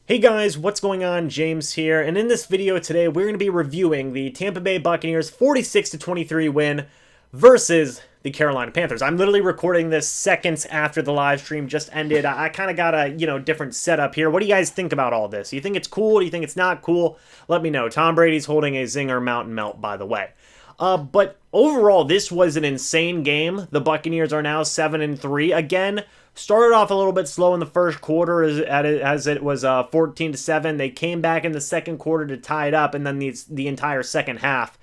Hey guys, what's going on? James here, and in this video today, we're going to be reviewing the Tampa Bay Buccaneers 46-23 win versus the Carolina Panthers. I'm literally recording this seconds after the live stream just ended. I kind of got a, different setup here. What do you guys think about all this? Do you think it's cool? Do you think it's not cool? Let me know. Tom Brady's holding a Zinger Mountain Melt, by the way. But overall, this was an insane game. The Buccaneers are now 7-3. Again, started off a little bit slow in the first quarter as it was 14-7. They came back in the second quarter to tie it up, and then the entire second half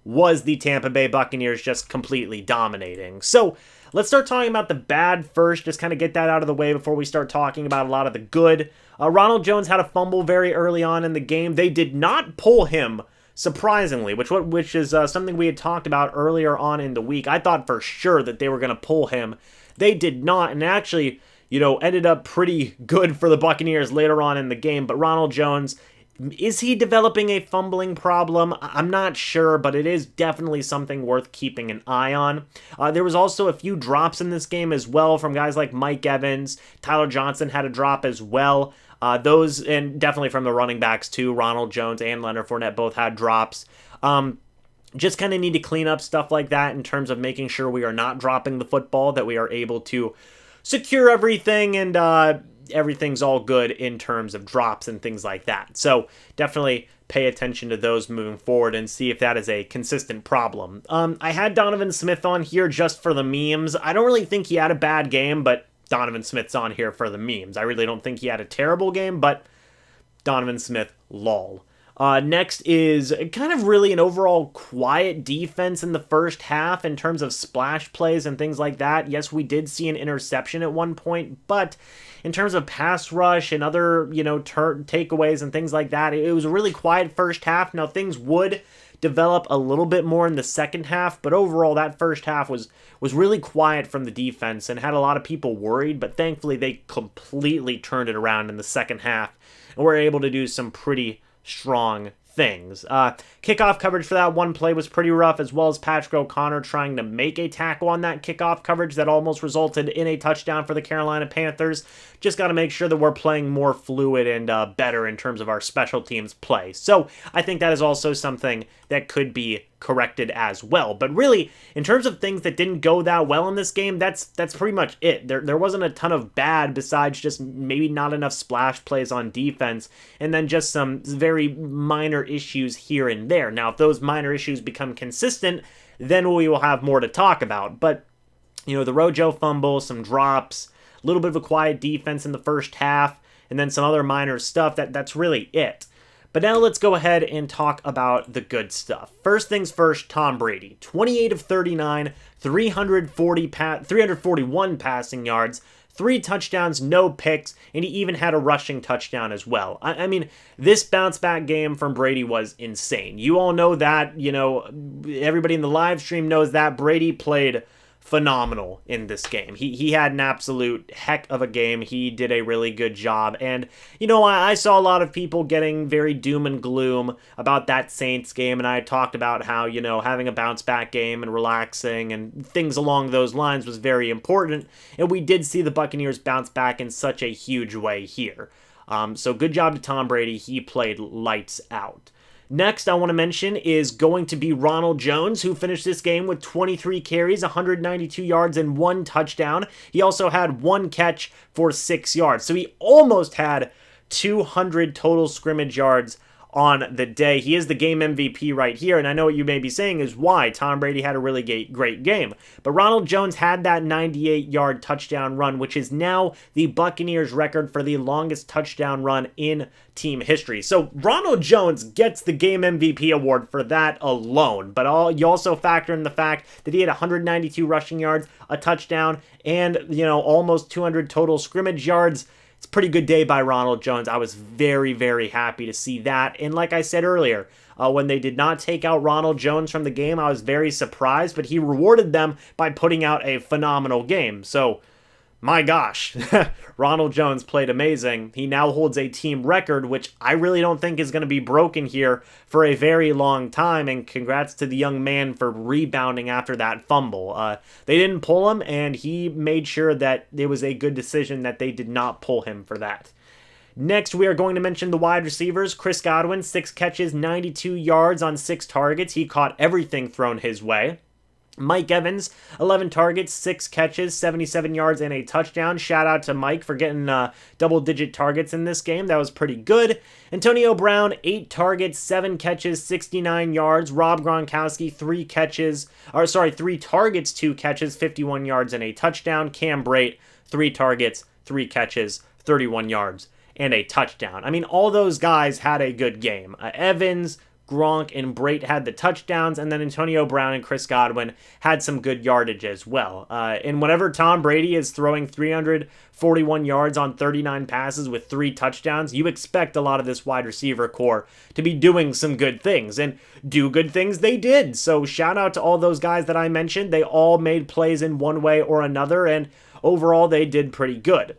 was the Tampa Bay Buccaneers just completely dominating. So let's start talking about the bad first, just kind of get that out of the way before we start talking about a lot of the good. Ronald Jones had a fumble very early on in the game. They did not pull him, surprisingly, which is something we had talked about earlier on in the week. I thought for sure that they were going to pull him. They did not, and actually, ended up pretty good for the Buccaneers later on in the game. But Ronald Jones, is he developing a fumbling problem? I'm not sure, but it is definitely something worth keeping an eye on. There was also a few drops in this game as well from guys like Mike Evans. Tyler Johnson had a drop as well. Those, and definitely from the running backs too. Ronald Jones and Leonard Fournette both had drops. Just kind of need to clean up stuff like that in terms of making sure we are not dropping the football, that we are able to secure everything, and everything's all good in terms of drops and things like that. So definitely pay attention to those moving forward and see if that is a consistent problem. I had Donovan Smith on here just for the memes. I don't really think he had a bad game, but Donovan Smith's on here for the memes. I really don't think he had a terrible game, but Donovan Smith, lol. Next is kind of really an overall quiet defense in the first half in terms of splash plays and things like that. Yes, we did see an interception at one point, but in terms of pass rush and other, takeaways and things like that, it was a really quiet first half. Now, things would develop a little bit more in the second half, but overall, that first half was really quiet from the defense and had a lot of people worried, but thankfully, they completely turned it around in the second half and were able to do some pretty strong things. Kickoff coverage for that one play was pretty rough, as well as Patrick O'Connor trying to make a tackle on that kickoff coverage that almost resulted in a touchdown for the Carolina Panthers. Just got to make sure that we're playing more fluid and better in terms of our special teams play. So I think that is also something that could be corrected as well. But really, in terms of things that didn't go that well in this game, that's pretty much it. There wasn't a ton of bad besides just maybe not enough splash plays on defense, and then just some very minor issues here and there. Now, if those minor issues become consistent, then we will have more to talk about. But, the Rojo fumble, some drops, a little bit of a quiet defense in the first half, and then some other minor stuff, that's really it. But now let's go ahead and talk about the good stuff. First things first, Tom Brady. 28 of 39, 341 passing yards, 3 touchdowns, no picks, and he even had a rushing touchdown as well. I mean, this bounce back game from Brady was insane. You all know that, everybody in the live stream knows that Brady played phenomenal in this game. He had an absolute heck of a game. He did a really good job. And, I saw a lot of people getting very doom and gloom about that Saints game. And I talked about how, having a bounce back game and relaxing and things along those lines was very important. And we did see the Buccaneers bounce back in such a huge way here. So good job to Tom Brady. He played lights out. Next, I want to mention is going to be Ronald Jones, who finished this game with 23 carries, 192 yards, and 1 touchdown. He also had 1 catch for 6 yards. So he almost had 200 total scrimmage yards on the day. He is the game MVP right here, and I know what you may be saying is why. Tom Brady had a really great game. But Ronald Jones had that 98-yard touchdown run, which is now the Buccaneers' record for the longest touchdown run in team history. So Ronald Jones gets the game MVP award for that alone. But you also factor in the fact that he had 192 rushing yards, a touchdown, and almost 200 total scrimmage yards. It's a pretty good day by Ronald Jones. I was very, very happy to see that. And like I said earlier, when they did not take out Ronald Jones from the game, I was very surprised, but he rewarded them by putting out a phenomenal game. So, my gosh, Ronald Jones played amazing. He now holds a team record, which I really don't think is going to be broken here for a very long time. And congrats to the young man for rebounding after that fumble. They didn't pull him, and he made sure that it was a good decision that they did not pull him for that. Next, we are going to mention the wide receivers. Chris Godwin, 6 catches, 92 yards on 6 targets. He caught everything thrown his way. Mike Evans, 11 targets, 6 catches, 77 yards, and a touchdown. Shout out to Mike for getting double-digit targets in this game. That was pretty good. Antonio Brown, 8 targets, 7 catches, 69 yards. Rob Gronkowski, 3 targets, 2 catches, 51 yards, and a touchdown. Cam Brate, 3 targets, 3 catches, 31 yards, and a touchdown. I mean, all those guys had a good game. Evans, Gronk, and Brate had the touchdowns, and then Antonio Brown and Chris Godwin had some good yardage as well. And whenever Tom Brady is throwing 341 yards on 39 passes with 3 touchdowns, you expect a lot of this wide receiver core to be doing some good things, and do good things they did. So shout out to all those guys that I mentioned. They all made plays in one way or another, and overall they did pretty good.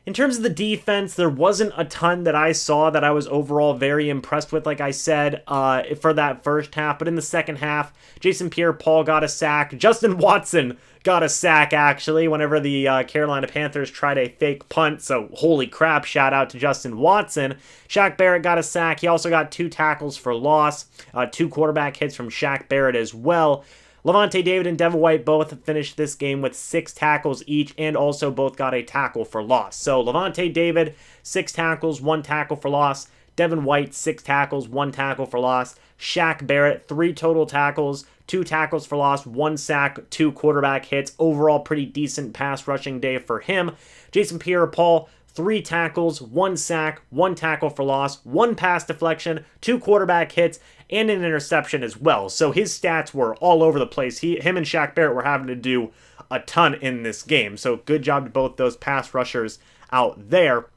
In terms of the defense, there wasn't a ton that I saw that I was overall very impressed with, like I said, for that first half. But in the second half, Jason Pierre-Paul got a sack. Justin Watson got a sack, actually, whenever the Carolina Panthers tried a fake punt. So, holy crap, shout out to Justin Watson. Shaq Barrett got a sack. He also got 2 tackles for loss, 2 quarterback hits from Shaq Barrett as well. Lavonte David and Devin White both finished this game with 6 tackles each, and also both got a tackle for loss. So Lavonte David, 6 tackles, 1 tackle for loss. Devin White, 6 tackles, 1 tackle for loss. Shaq Barrett, 3 total tackles, 2 tackles for loss, 1 sack, 2 quarterback hits. Overall, pretty decent pass rushing day for him. Jason Pierre-Paul, 3 tackles, 1 sack, 1 tackle for loss, 1 pass deflection, 2 quarterback hits, and an interception as well. So his stats were all over the place. Him and Shaq Barrett were having to do a ton in this game. So good job to both those pass rushers out there.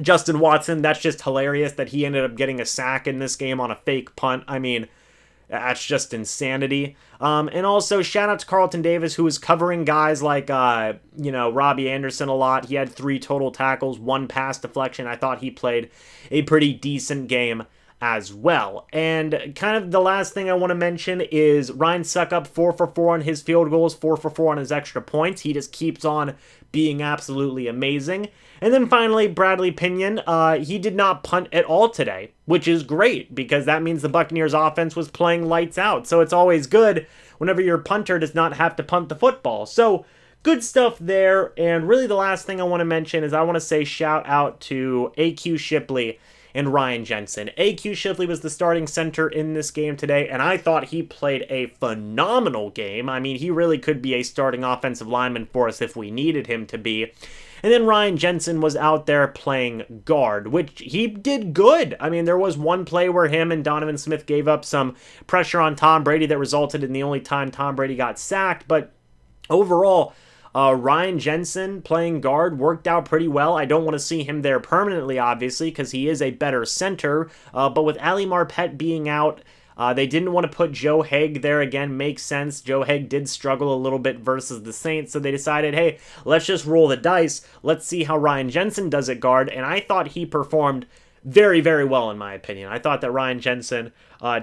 Justin Watson, that's just hilarious that he ended up getting a sack in this game on a fake punt. I mean, that's just insanity. And also, shout out to Carlton Davis, who was covering guys like, Robbie Anderson a lot. He had 3 total tackles, 1 pass deflection. I thought he played a pretty decent game as well. And kind of the last thing I want to mention is Ryan Suckup, 4 for 4 on his field goals, 4 for 4 on his extra points. He just keeps on being absolutely amazing. And then finally, Bradley Pinion, he did not punt at all today, which is great because that means the Buccaneers offense was playing lights out. So it's always good whenever your punter does not have to punt the football. So good stuff there. And really the last thing I want to mention is I want to say shout out to AQ Shipley and Ryan Jensen. AQ Shipley was the starting center in this game today, and I thought he played a phenomenal game. I mean, he really could be a starting offensive lineman for us if we needed him to be. And then Ryan Jensen was out there playing guard, which he did good. I mean, there was one play where him and Donovan Smith gave up some pressure on Tom Brady that resulted in the only time Tom Brady got sacked, but overall, Ryan Jensen playing guard worked out pretty well. I don't want to see him there permanently, obviously, because he is a better center. But with Ali Marpet being out, they didn't want to put Joe Haeg there again. Makes sense. Joe Haeg did struggle a little bit versus the Saints, so they decided, hey, let's just roll the dice. Let's see how Ryan Jensen does at guard. And I thought he performed very, very well, in my opinion. I thought that Ryan Jensen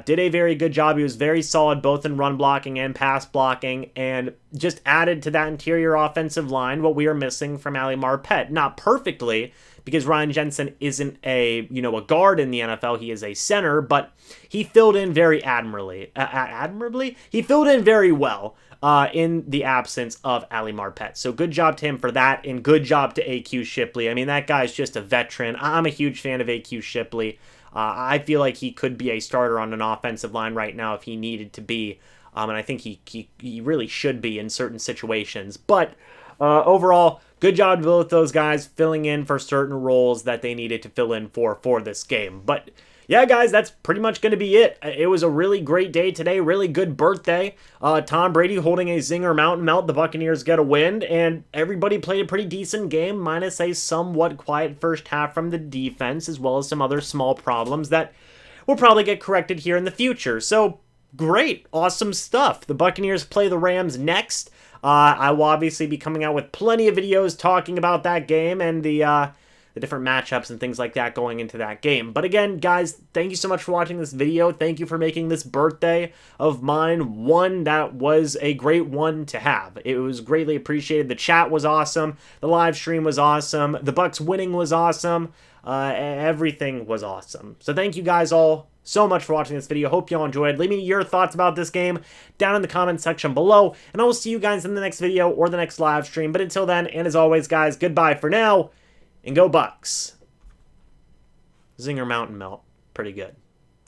did a very good job. He was very solid both in run blocking and pass blocking, and just added to that interior offensive line what we are missing from Ali Marpet. Not perfectly, because Ryan Jensen isn't a guard in the NFL. He is a center, but he filled in very admirably. He filled in very well in the absence of Ali Marpet. So good job to him for that, and good job to AQ Shipley. I mean, that guy's just a veteran. I'm a huge fan of AQ Shipley. I feel like he could be a starter on an offensive line right now if he needed to be, and I think he really should be in certain situations. But overall, good job to both those guys filling in for certain roles that they needed to fill in for this game. But yeah, guys, that's pretty much going to be it. It was a really great day today, really good birthday. Tom Brady holding a Zinger Mountain Melt. The Buccaneers get a win, and everybody played a pretty decent game, minus a somewhat quiet first half from the defense, as well as some other small problems that will probably get corrected here in the future. So, great, awesome stuff. The Buccaneers play the Rams next. I will obviously be coming out with plenty of videos talking about that game and the different matchups and things like that going into that game. But again, guys, thank you so much for watching this video. Thank you for making this birthday of mine one that was a great one to have. It was greatly appreciated. The chat was awesome. The live stream was awesome. The Bucs winning was awesome. Everything was awesome. So thank you guys all so much for watching this video. Hope you all enjoyed. Leave me your thoughts about this game down in the comment section below, and I will see you guys in the next video or the next live stream. But until then, and as always, guys, goodbye for now, and go Bucs. Zinger Mountain Melt. Pretty good.